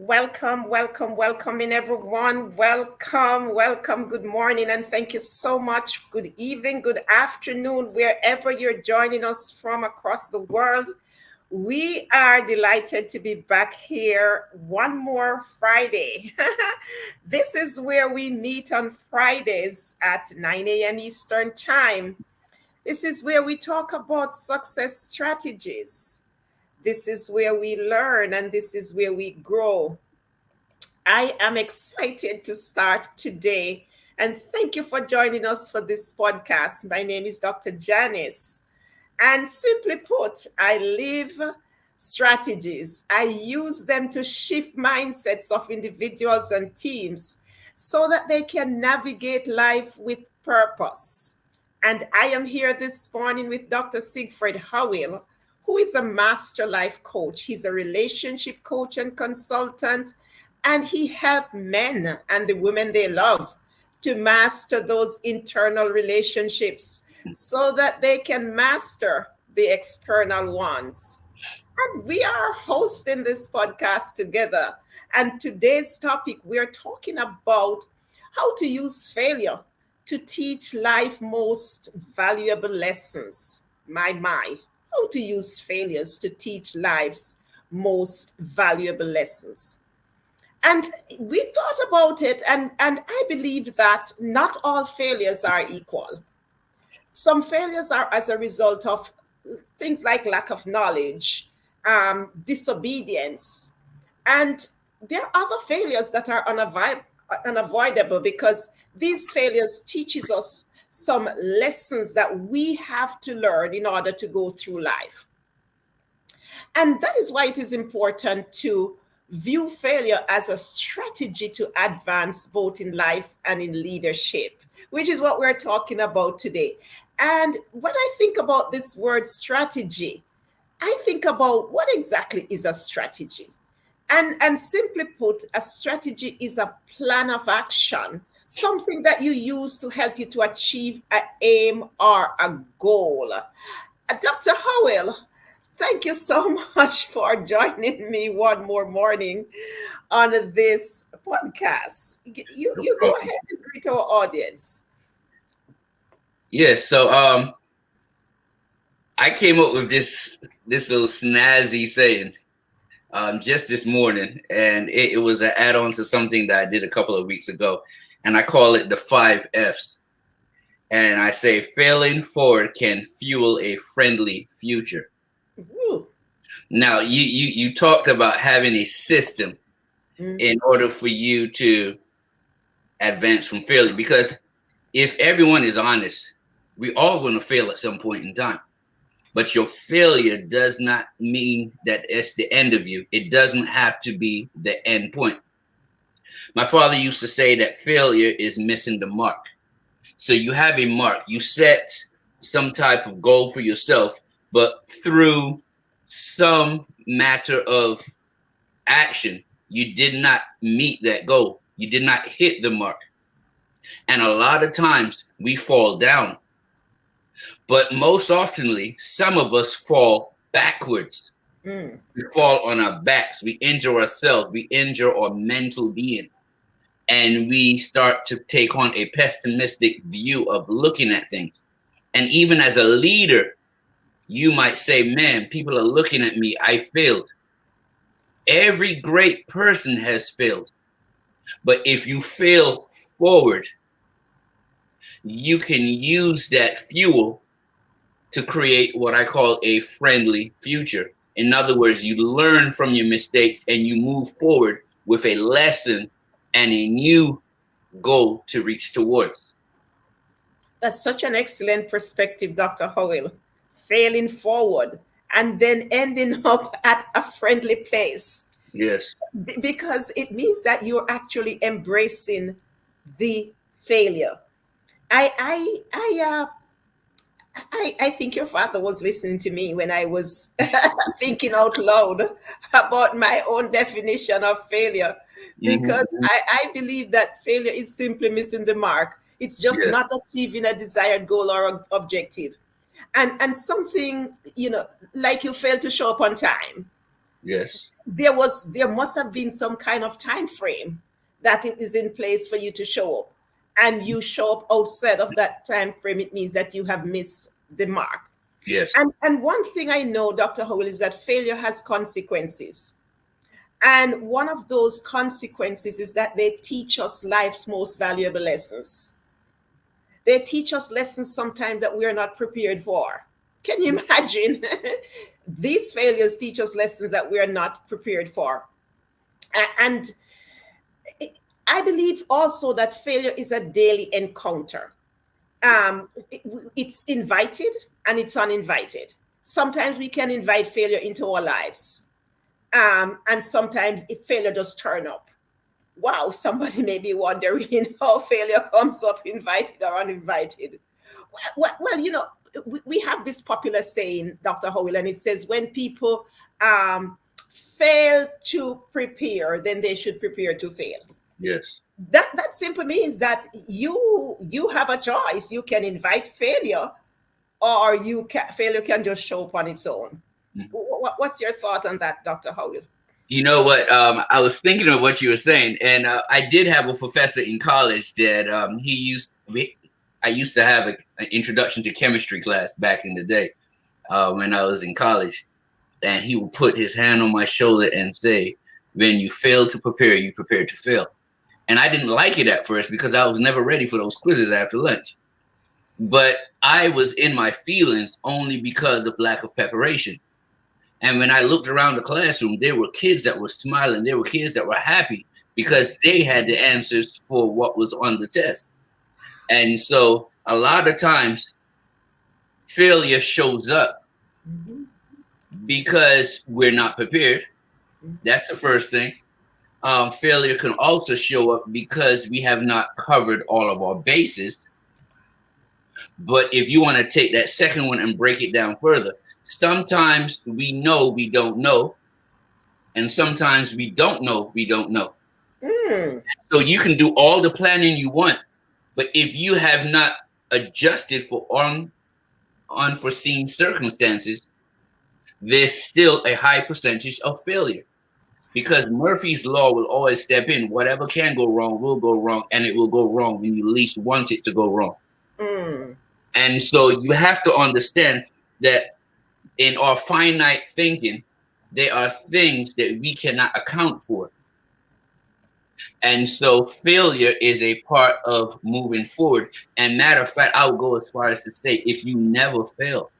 Welcome, welcome, welcome in everyone. Welcome, welcome. Good morning, and thank you so much. Good evening, good afternoon, wherever you're joining us from across the world. We are delighted to be back here one more Friday. This is where we meet on Fridays at 9 a.m. Eastern Time. This is where we talk about success strategies. This is where we learn and this is where we grow. I am excited to start today and thank you for joining us for this podcast. My name is Dr. Janice. And simply put, I live strategies. I use them to shift mindsets of individuals and teams so that they can navigate life with purpose. And I am here this morning with Dr. Siegfried Howell, who is a master life coach. He's a relationship coach and consultant, and he helps men and the women they love to master those internal relationships so that they can master the external ones. And we are hosting this podcast together. And today's topic, we're talking about how to use failure to teach life most valuable lessons. My. How to use failures to teach life's most valuable lessons. And we thought about it, and I believe that not all failures are equal. Some failures are as a result of things like lack of knowledge, disobedience, and there are other failures that are unavoidable because these failures teaches us some lessons that we have to learn in order to go through life. And that is why it is important to view failure as a strategy to advance both in life and in leadership, which is what we're talking about today. And when I think about this word strategy, I think about what exactly is a strategy. And simply put, a strategy is a plan of action, something that you use to help you to achieve an aim or a goal. Dr. Howell, thank you so much for joining me one more morning on this podcast. You go ahead and greet our audience. Yes, so I came up with this little snazzy saying just this morning, and it was an add-on to something that I did a couple of weeks ago, and I call it the 5 Fs. And I say failing forward can fuel a friendly future. Ooh. Now, you talked about having a system in order for you to advance from failure, because if everyone is honest, we all going to fail at some point in time. But your failure does not mean that it's the end of you. It doesn't have to be the end point. My father used to say that failure is missing the mark. So you have a mark. You set some type of goal for yourself, but through some matter of action, you did not meet that goal. You did not hit the mark. And a lot of times we fall down. But most oftenly, some of us fall backwards. We fall on our backs. We injure ourselves. We injure our mental being. And we start to take on a pessimistic view of looking at things. And even as a leader, you might say, man, people are looking at me. I failed. Every great person has failed. But if you fail forward, you can use that fuel to create what I call a friendly future. In other words, you learn from your mistakes and you move forward with a lesson and a new goal to reach towards. That's such an excellent perspective, Dr. Howell. Failing forward and then ending up at a friendly place. Yes. Because it means that you're actually embracing the failure. I think your father was listening to me when I was thinking out loud about my own definition of failure, because I believe that failure is simply missing the mark. It's just not achieving a desired goal or objective. And something, like you fail to show up on time. Yes. there must have been some kind of time frame that it is in place for you to show up, and you show up outside of that time frame, it means that you have missed the mark. Yes. And one thing I know, Dr. Howell, is that failure has consequences. And one of those consequences is that they teach us life's most valuable lessons. They teach us lessons sometimes that we are not prepared for. Can you imagine? These failures teach us lessons that we are not prepared for. And I believe also that failure is a daily encounter. It's invited and it's uninvited. Sometimes we can invite failure into our lives. And sometimes if failure does turn up. Wow, somebody may be wondering how failure comes up, invited or uninvited. Well, you know, we have this popular saying, Dr. Howell, and it says when people fail to prepare, then they should prepare to fail. Yes. That simply means that you have a choice. You can invite failure, or failure can just show up on its own. Mm-hmm. What's your thought on that, Dr. Howell? You know what? I was thinking of what you were saying, and I did have a professor in college that I used to have an introduction to chemistry class back in the day when I was in college, and he would put his hand on my shoulder and say, "When you fail to prepare, you prepare to fail." And I didn't like it at first because I was never ready for those quizzes after lunch. But I was in my feelings only because of lack of preparation. And when I looked around the classroom, there were kids that were smiling. There were kids that were happy because they had the answers for what was on the test. And so a lot of times failure shows up because we're not prepared. That's the first thing. Failure can also show up because we have not covered all of our bases. But if you want to take that second one and break it down further, sometimes we know we don't know, and sometimes we don't know we don't know. So you can do all the planning you want, but if you have not adjusted for unforeseen circumstances, there's still a high percentage of failure. Because Murphy's Law will always step in. Whatever can go wrong will go wrong, and it will go wrong when you least want it to go wrong. And so you have to understand that in our finite thinking, there are things that we cannot account for. And so failure is a part of moving forward. And matter of fact, I would go as far as to say, if you never fail,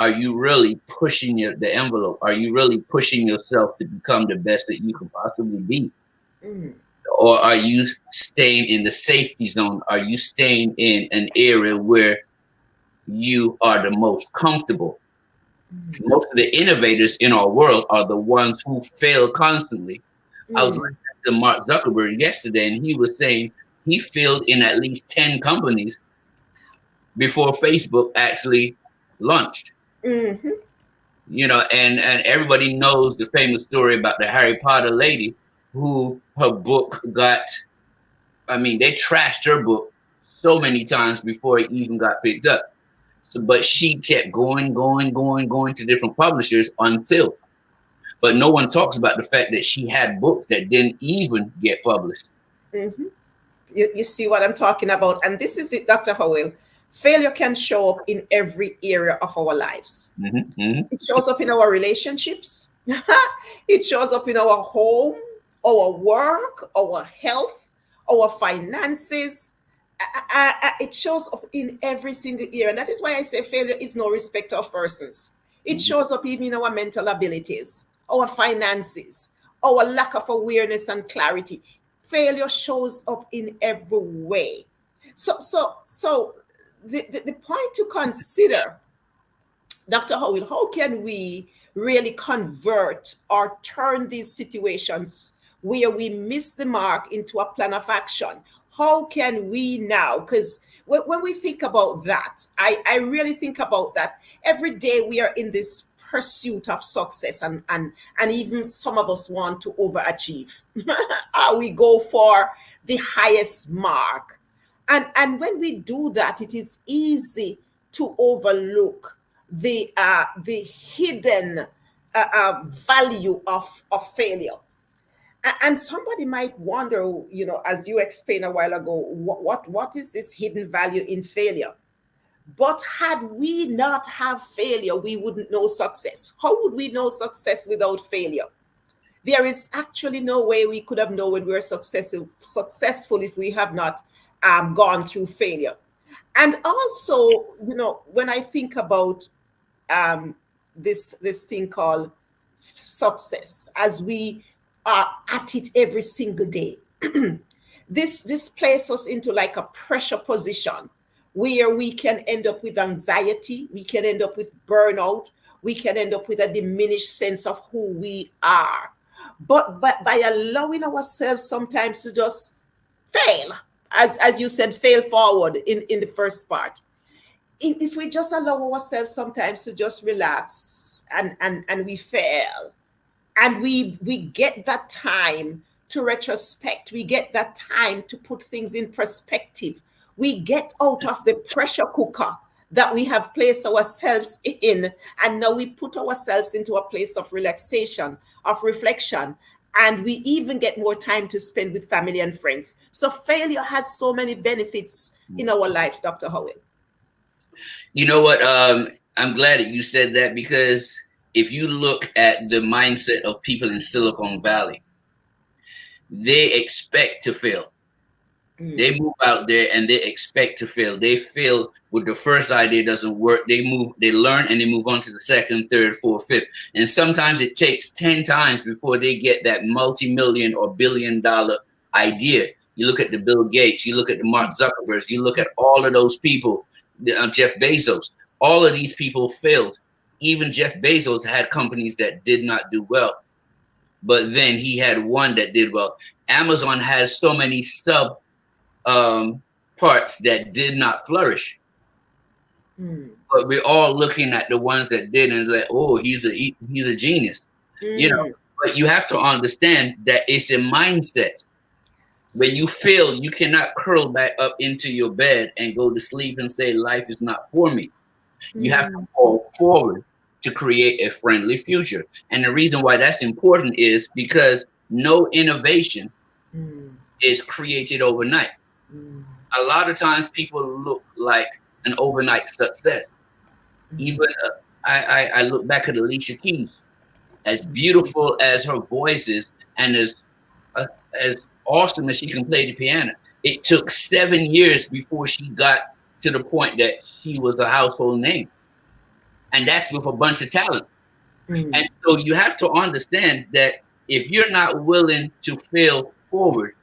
are you really pushing the envelope? Are you really pushing yourself to become the best that you could possibly be? Or are you staying in the safety zone? Are you staying in an area where you are the most comfortable? Most of the innovators in our world are the ones who fail constantly. I was listening to Mark Zuckerberg yesterday, and he was saying he failed in at least 10 companies before Facebook actually launched. You know, and everybody knows the famous story about the Harry Potter lady who her book they trashed her book so many times before it even got picked up. So, but she kept going to different publishers until. But no one talks about the fact that she had books that didn't even get published. You see what I'm talking about? And this is it, Dr. Howell. Failure can show up in every area of our lives. It shows up in our relationships. It shows up in our home, our work, our health, our finances. It shows up in every single area. And that is why I say failure is no respecter of persons. It shows up even in our mental abilities, our finances, our lack of awareness and clarity. Failure shows up in every way. So the point to consider, Dr. Howell, how can we really convert or turn these situations where we miss the mark into a plan of action? How can we now? Because when we think about that, I really think about that. Every day we are in this pursuit of success, and even some of us want to overachieve. We go for the highest mark. And when we do that, it is easy to overlook the hidden value of failure. And somebody might wonder, as you explained a while ago, what is this hidden value in failure? But had we not have failure, we wouldn't know success. How would we know success without failure? There is actually no way we could have known when we're successful if we have not gone through failure. And also, when I think about this thing called success, as we are at it every single day, this places us into like a pressure position where we can end up with anxiety, we can end up with burnout, we can end up with a diminished sense of who we are. But by allowing ourselves sometimes to just fail, as you said, fail forward in the first part. If we just allow ourselves sometimes to just relax and we fail, and we get that time to retrospect, we get that time to put things in perspective, we get out of the pressure cooker that we have placed ourselves in, and now we put ourselves into a place of relaxation, of reflection, and we even get more time to spend with family and friends. So failure has so many benefits in our lives, Dr. Howell. You know what? I'm glad that you said that, because if you look at the mindset of people in Silicon Valley, they expect to fail. They move out there and they expect to fail. They fail with the first idea doesn't work. They learn, and they move on to the second, third, fourth, fifth. And sometimes it takes 10 times before they get that multi-million or billion-dollar idea. You look at the Bill Gates, you look at the Mark Zuckerbergs, you look at all of those people, Jeff Bezos. All of these people failed. Even Jeff Bezos had companies that did not do well, but then he had one that did well. Amazon has so many sub parts that did not flourish. But we're all looking at the ones that did and like, oh, he's a genius. But you have to understand that it's a mindset. When you fail, you cannot curl back up into your bed and go to sleep and say life is not for me. You have to fall forward to create a friendly future. And the reason why that's important is because no innovation is created overnight. A lot of times people look like an overnight success. Even I look back at Alicia Keys, as beautiful as her voice is, and as awesome as she can play the piano. It took 7 years before she got to the point that she was a household name. And that's with a bunch of talent. And so you have to understand that if you're not willing to fail forward,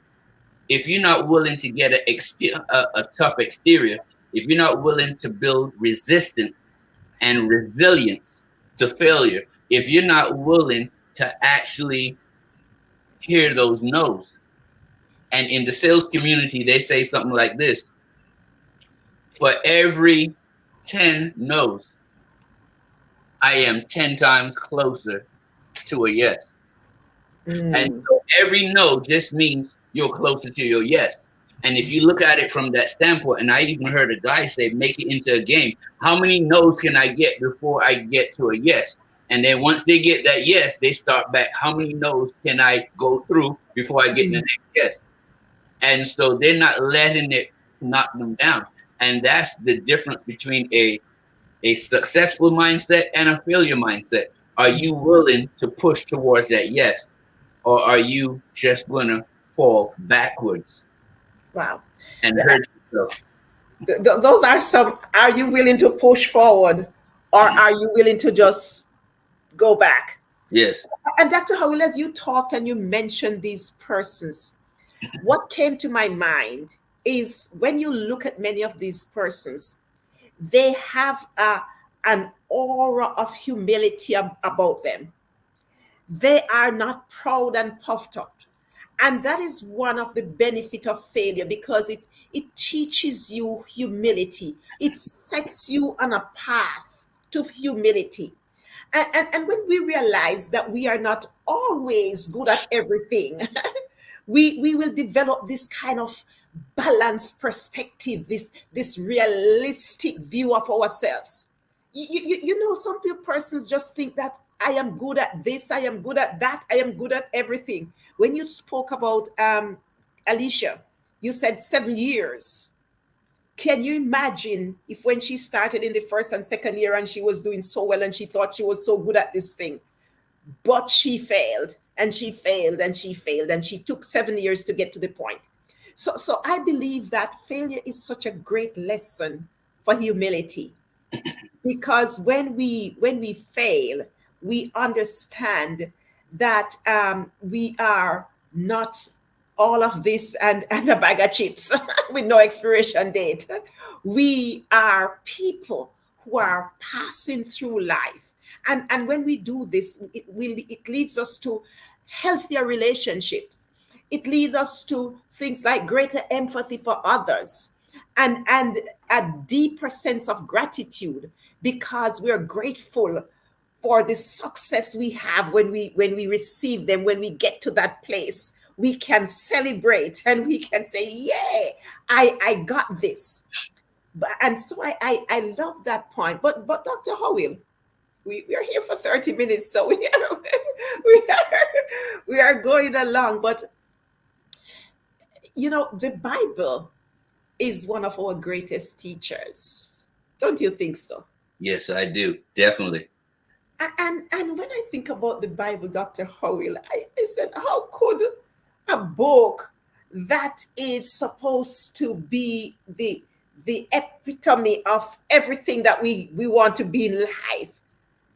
if you're not willing to get a tough exterior, if you're not willing to build resistance and resilience to failure, if you're not willing to actually hear those no's. And in the sales community, they say something like this: for every 10 no's, I am 10 times closer to a yes. And so every no just means you're closer to your yes. And if you look at it from that standpoint, and I even heard a guy say, make it into a game. How many no's can I get before I get to a yes? And then once they get that yes, they start back. How many no's can I go through before I get the next yes? And so they're not letting it knock them down. And that's the difference between a successful mindset and a failure mindset. Are you willing to push towards that yes? Or are you just going to fall backwards? Wow. And hurt yourself? Those are some. Are you willing to push forward, or are you willing to just go back? Yes. And Dr. Howell, as you talked and you mentioned these persons, what came to my mind is when you look at many of these persons, they have an aura of humility about them. They are not proud and puffed up. And that is one of the benefits of failure, because it teaches you humility. It sets you on a path to humility. And when we realize that we are not always good at everything, we will develop this kind of balanced perspective, this realistic view of ourselves. Some persons just think that I am good at this, I am good at that, I am good at everything. When you spoke about Alicia, you said 7 years. Can you imagine if when she started in the first and second year and she was doing so well and she thought she was so good at this thing, but she failed and she failed and she failed and she took 7 years to get to the point. So I believe that failure is such a great lesson for humility, because when we fail, we understand that we are not all of this and a bag of chips with no expiration date. We are people who are passing through life. And when we do this, it leads us to healthier relationships. It leads us to things like greater empathy for others and a deeper sense of gratitude, because we're grateful for the success we have when we receive them. When we get to that place, we can celebrate and we can say, yeah, I got this. And so I love that point. But Dr. Howell, we are here for 30 minutes, so we are going along. But the Bible is one of our greatest teachers. Don't you think so? Yes, I do. Definitely. And when I think about the Bible, Dr. Howell, I said, how could a book that is supposed to be the epitome of everything that we want to be in life,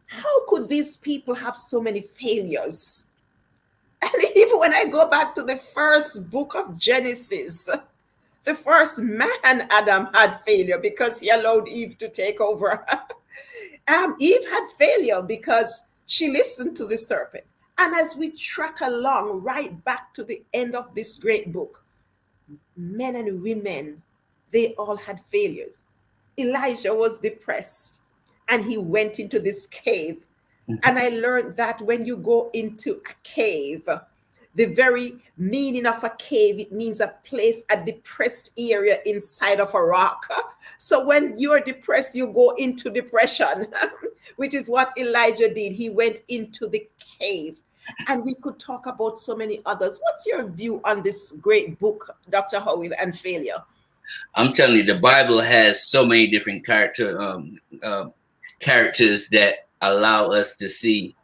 how could these people have so many failures? And even when I go back to the first book of Genesis, the first man, Adam, had failure because he allowed Eve to take over. Eve had failure because she listened to the serpent. And as we track along right back to the end of this great book, men and women, they all had failures. Elijah was depressed and he went into this cave. And I learned that when you go into a cave, the very meaning of a cave, it means a place, a depressed area inside of a rock. So when you're depressed, you go into depression, which is what Elijah did. He went into the cave. And we could talk about so many others. What's your view on this great book, Dr. Howell, and failure? I'm telling you, the Bible has so many different characters that allow us to see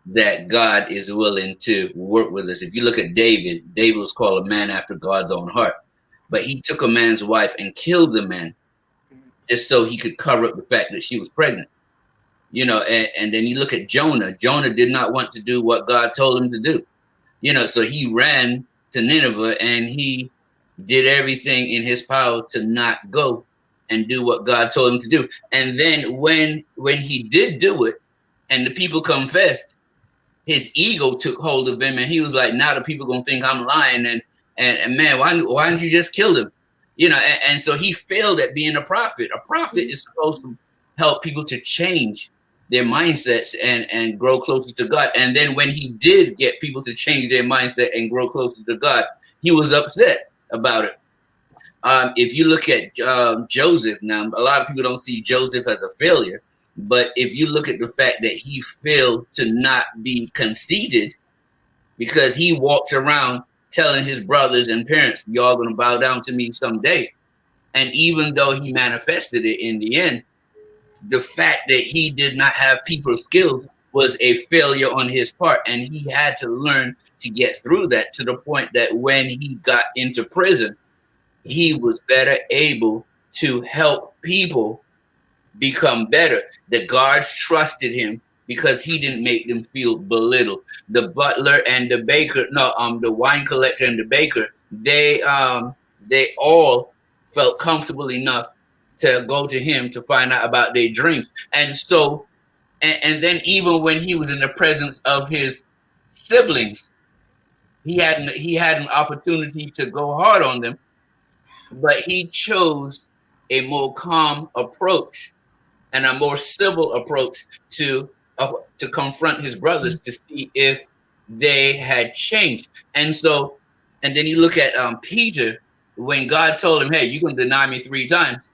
that God is willing to work with us. If you look at David was called a man after God's own heart, but he took a man's wife and killed the man just so he could cover up the fact that she was pregnant. And then you look at Jonah. Jonah did not want to do what God told him to do. So he ran to Nineveh and he did everything in his power to not go and do what God told him to do. And then when he did do it and the people confessed, his ego took hold of him and he was like, now the people gonna think I'm lying and man, why didn't you just kill him? And so he failed at being a prophet. A prophet is supposed to help people to change their mindsets and grow closer to God. And then when he did get people to change their mindset and grow closer to God, he was upset about it. If you look at Joseph, now a lot of people don't see Joseph as a failure, but if you look at the fact that he failed to not be conceited, because he walked around telling his brothers and parents, y'all gonna bow down to me someday. And even though he manifested it in the end, the fact that he did not have people skills was a failure on his part. And he had to learn to get through that, to the point that when he got into prison, he was better able to help people become better. The guards trusted him because he didn't make them feel belittled. The butler and the baker, the wine collector and the baker, they all felt comfortable enough to go to him to find out about their dreams. And so, and then even when he was in the presence of his siblings, he had an opportunity to go hard on them, but he chose a more calm approach and a more civil approach to confront his brothers to see if they had changed. And so, and then you look at Peter, when God told him, hey, you're going to deny me 3 times.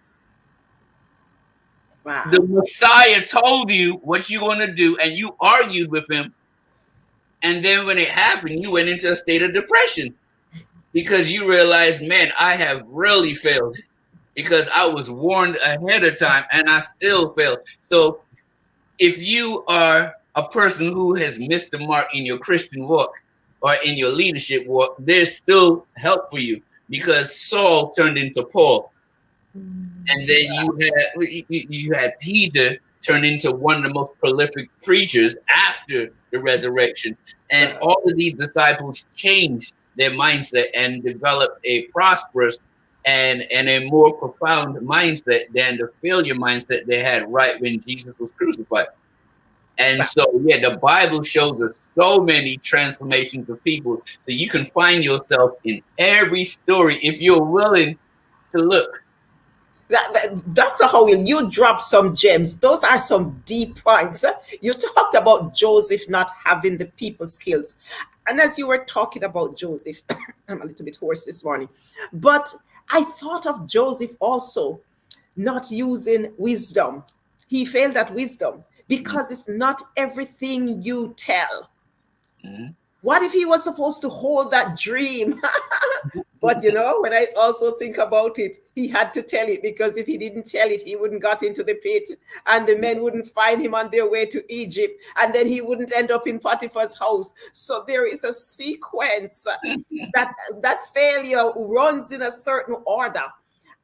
Wow. The Messiah told you what you're going to do, and you argued with him. And then when it happened, you went into a state of depression because you realized, man, I have really failed because I was warned ahead of time and I still failed. So if you are a person who has missed the mark in your Christian walk or in your leadership walk, there's still help for you because Saul turned into Paul. And then you had Peter turn into one of the most prolific preachers after the resurrection. And all of these disciples changed their mindset and developed a prosperous and a more profound mindset than the failure mindset they had right when Jesus was crucified. And so, yeah, the Bible shows us so many transformations of people. So you can find yourself in every story if you're willing to look. Dr. Howell, you dropped some gems. Those are some deep points. You talked about Joseph not having the people skills. And as you were talking about Joseph, I'm a little bit hoarse this morning, but I thought of Joseph also not using wisdom. He failed at wisdom because it's not everything you tell. Mm-hmm. What if he was supposed to hold that dream? But when I also think about it, he had to tell it, because if he didn't tell it, he wouldn't got into the pit, and the men wouldn't find him on their way to Egypt, and then he wouldn't end up in Potiphar's house. So there is a sequence that failure runs in a certain order,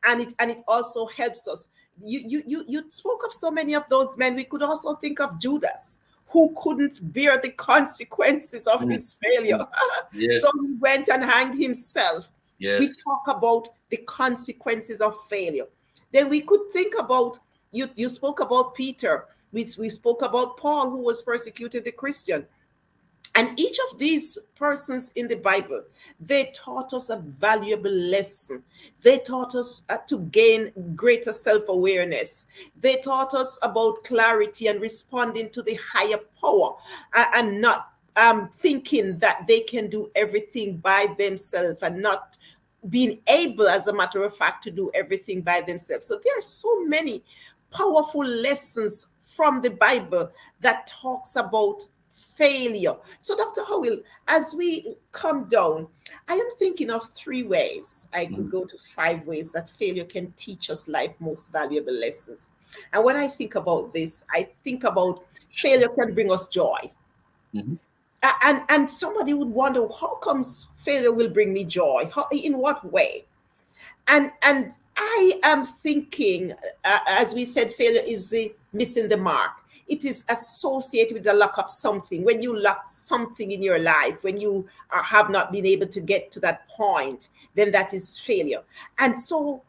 and it also helps us. You spoke of so many of those men. We could also think of Judas, who couldn't bear the consequences of his failure. Yes. So he went and hanged himself. Yes. We talk about the consequences of failure. Then we could think about, you spoke about Peter. We spoke about Paul, who was persecuted the Christian. And each of these persons in the Bible, they taught us a valuable lesson. They taught us to gain greater self-awareness. They taught us about clarity and responding to the higher power, and not thinking that they can do everything by themselves, and not being able, as a matter of fact, to do everything by themselves. So there are so many powerful lessons from the Bible that talks about failure. So, Dr. Howell, as we come down, I am thinking of 3 ways. I could go to 5 ways that failure can teach us life's most valuable lessons. And when I think about this, I think about failure can bring us joy. Mm-hmm. And somebody would wonder, how comes failure will bring me joy? In what way? And I am thinking, as we said, failure is missing the mark. It is associated with the lack of something. When you lack something in your life, when you have not been able to get to that point, then that is failure. And so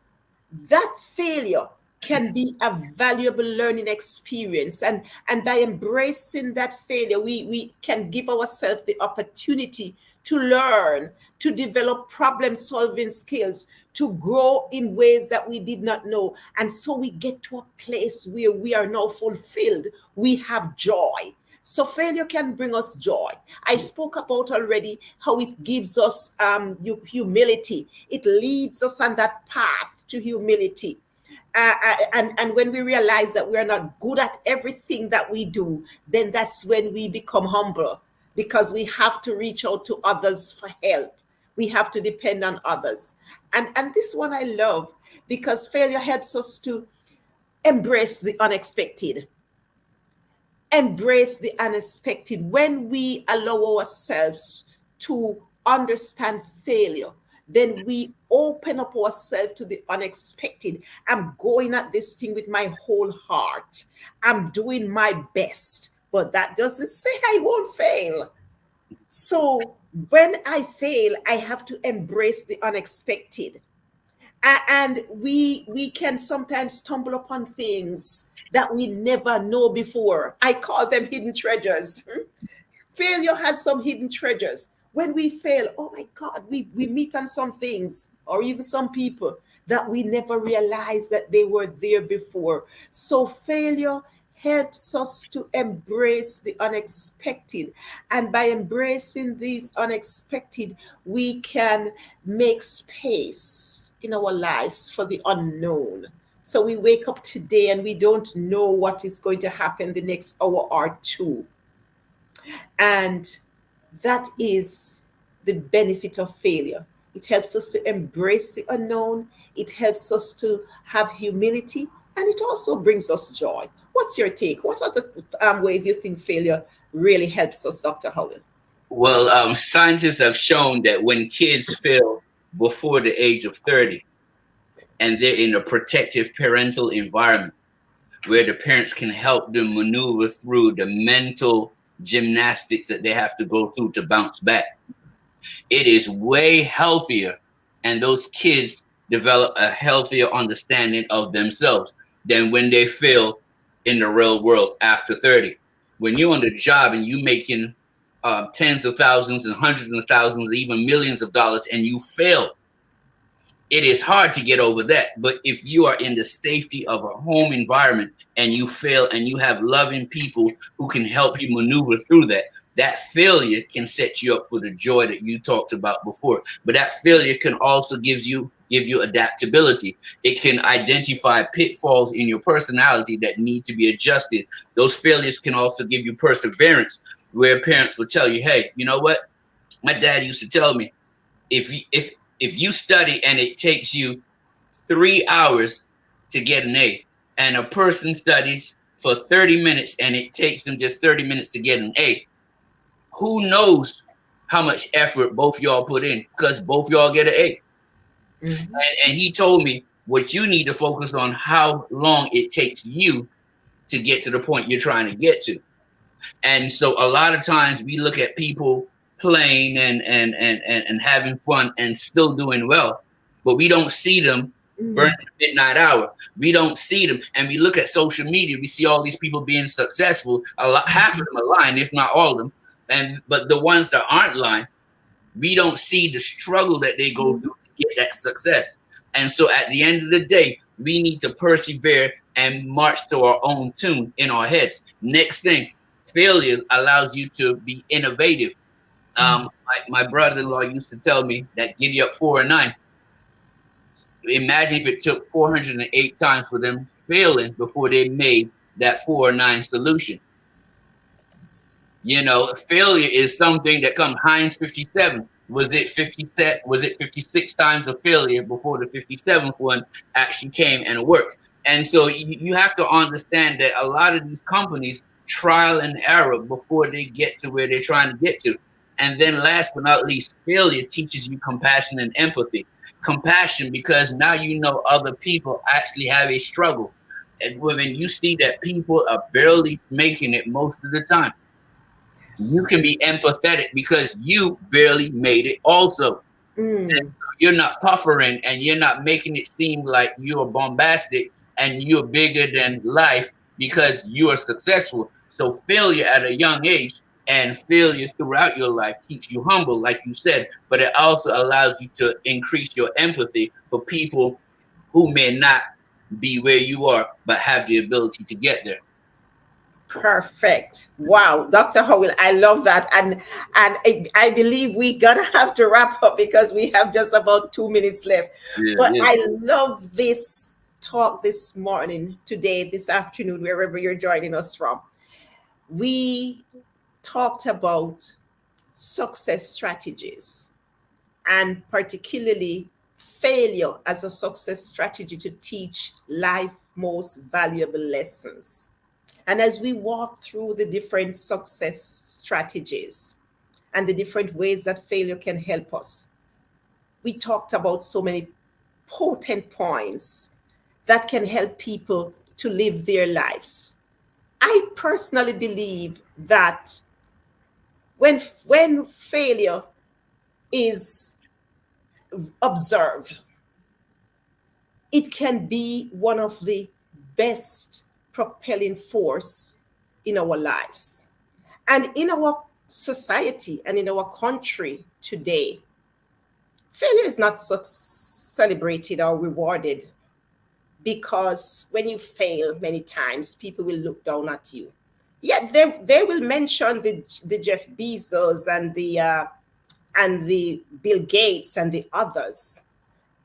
that failure can be a valuable learning experience. And by embracing that failure, we can give ourselves the opportunity to learn, to develop problem-solving skills, to grow in ways that we did not know. And so we get to a place where we are now fulfilled. We have joy. So failure can bring us joy. I spoke about already how it gives us humility. It leads us on that path to humility. And when we realize that we are not good at everything that we do, then that's when we become humble, because we have to reach out to others for help. We have to depend on others. And this one I love, because failure helps us to embrace the unexpected. Embrace the unexpected. When we allow ourselves to understand failure, then we open up ourselves to the unexpected. I'm going at this thing with my whole heart. I'm doing my best, but that doesn't say I won't fail. So when I fail, I have to embrace the unexpected. And we can sometimes stumble upon things that we never know before. I call them hidden treasures. Failure has some hidden treasures. When we fail, oh my God, we meet on some things, or even some people that we never realized that they were there before. So failure helps us to embrace the unexpected. And by embracing these unexpected, we can make space in our lives for the unknown. So we wake up today and we don't know what is going to happen the next hour or two. And that is the benefit of failure. It helps us to embrace the unknown, it helps us to have humility, and it also brings us joy. What's your take? What are the ways you think failure really helps us, Dr. Howell? Well, scientists have shown that when kids fail before the age of 30 and they're in a protective parental environment where the parents can help them maneuver through the mental gymnastics that they have to go through to bounce back, it is way healthier, and those kids develop a healthier understanding of themselves than when they fail in the real world after 30. When you're on the job and you making tens of thousands and hundreds of thousands, even millions of dollars, and you fail, it is hard to get over that. But if you are in the safety of a home environment and you fail and you have loving people who can help you maneuver through that, that failure can set you up for the joy that you talked about before. But that failure can also give you adaptability. It can identify pitfalls in your personality that need to be adjusted. Those failures can also give you perseverance, where parents will tell you, hey, you know what? My dad used to tell me, if you study and it takes you 3 hours to get an A, and a person studies for 30 minutes and it takes them just 30 minutes to get an A, who knows how much effort both y'all put in, because both y'all get an A. Mm-hmm. And he told me, what you need to focus on how long it takes you to get to the point you're trying to get to. And so a lot of times we look at people playing and having fun and still doing well, but we don't see them burning the midnight hour. We don't see them. And we look at social media, we see all these people being successful. Half of them are lying, if not all of them. But the ones that aren't lying, we don't see the struggle that they go through to get that success. And so at the end of the day, we need to persevere and march to our own tune in our heads. Next thing, failure allows you to be innovative. My brother-in-law used to tell me that giddy up 4 and 9. Imagine if it took 408 times for them failing before they made that 4 or 9 solution. You know, failure is something that comes. Heinz 57. Was it 56 times of failure before the 57th one actually came and worked? And so you have to understand that a lot of these companies trial and error before they get to where they're trying to get to. And then last but not least, failure teaches you compassion and empathy. Compassion, because now you know other people actually have a struggle. And when you see that people are barely making it most of the time, you can be empathetic because you barely made it also. And you're not puffering and you're not making it seem like you're bombastic and you're bigger than life because you are successful. So failure at a young age and failures throughout your life keeps you humble, like you said, but it also allows you to increase your empathy for people who may not be where you are, but have the ability to get there. Perfect. Wow, Dr. Howell, I love that. And I believe we're gonna have to wrap up because we have just about 2 minutes left. But I love this talk this morning, today, this afternoon, wherever you're joining us from. We talked about success strategies, and particularly failure as a success strategy to teach life most valuable lessons. And as we walk through the different success strategies and the different ways that failure can help us, we talked about so many potent points that can help people to live their lives. I personally believe that when failure is observed, it can be one of the best propelling force in our lives. And in our society and in our country today, failure is not so celebrated or rewarded, because when you fail many times, people will look down at you. Yet they will mention the Jeff Bezos and the Bill Gates and the others.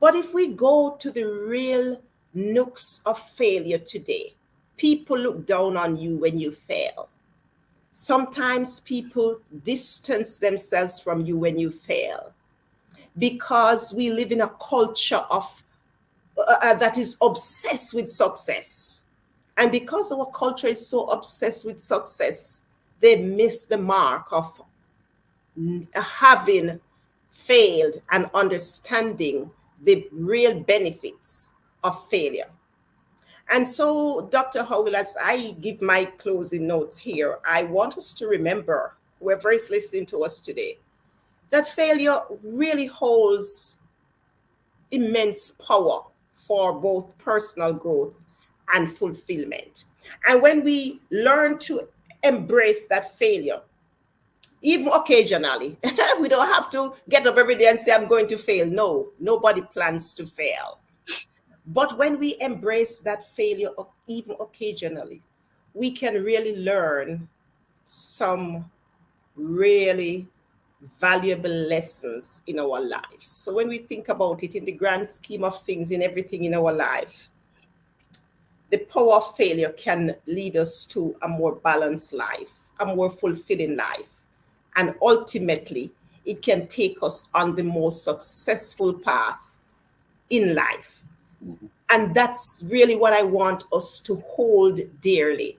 But if we go to the real nooks of failure today. People look down on you when you fail. Sometimes people distance themselves from you when you fail, because we live in a culture of that is obsessed with success. And because our culture is so obsessed with success, they miss the mark of having failed and understanding the real benefits of failure. And so, Dr. Howell, as I give my closing notes here, I want us to remember, whoever is listening to us today, that failure really holds immense power for both personal growth and fulfillment. And when we learn to embrace that failure, even occasionally, we don't have to get up every day and say, I'm going to fail. No, nobody plans to fail. But when we embrace that failure, even occasionally, we can really learn some really valuable lessons in our lives. So when we think about it in the grand scheme of things, in everything in our lives, the power of failure can lead us to a more balanced life, a more fulfilling life. And ultimately, it can take us on the most successful path in life. And that's really what I want us to hold dearly.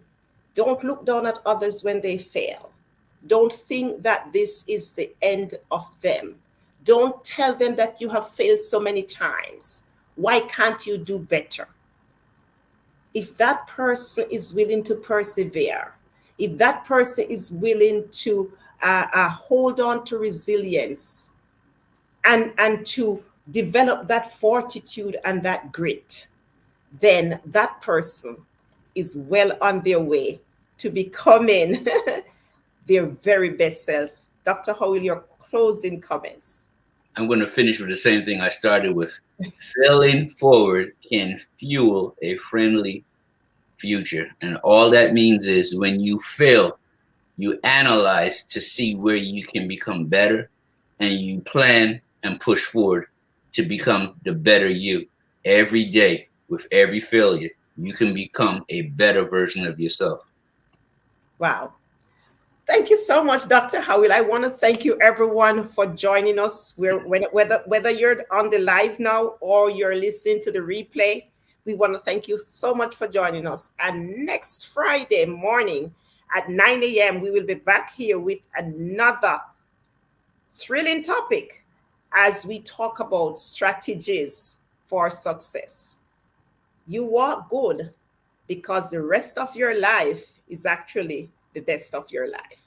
Don't look down at others when they fail. Don't think that this is the end of them. Don't tell them that you have failed so many times. Why can't you do better? If that person is willing to persevere, if that person is willing to hold on to resilience and to develop that fortitude and that grit, then that person is well on their way to becoming their very best self. Dr. Howell, your closing comments. I'm going to finish with the same thing I started with. Failing forward can fuel a friendly future. And all that means is when you fail, you analyze to see where you can become better, and you plan and push forward to become the better you. Every day, with every failure, you can become a better version of yourself. Wow. Thank you so much, Dr. Howell. I want to thank you, everyone, for joining us. Whether you're on the live now or you're listening to the replay, we want to thank you so much for joining us. And next Friday morning at 9 a.m., we will be back here with another thrilling topic as we talk about strategies for success. You walk good because the rest of your life is actually the best of your life.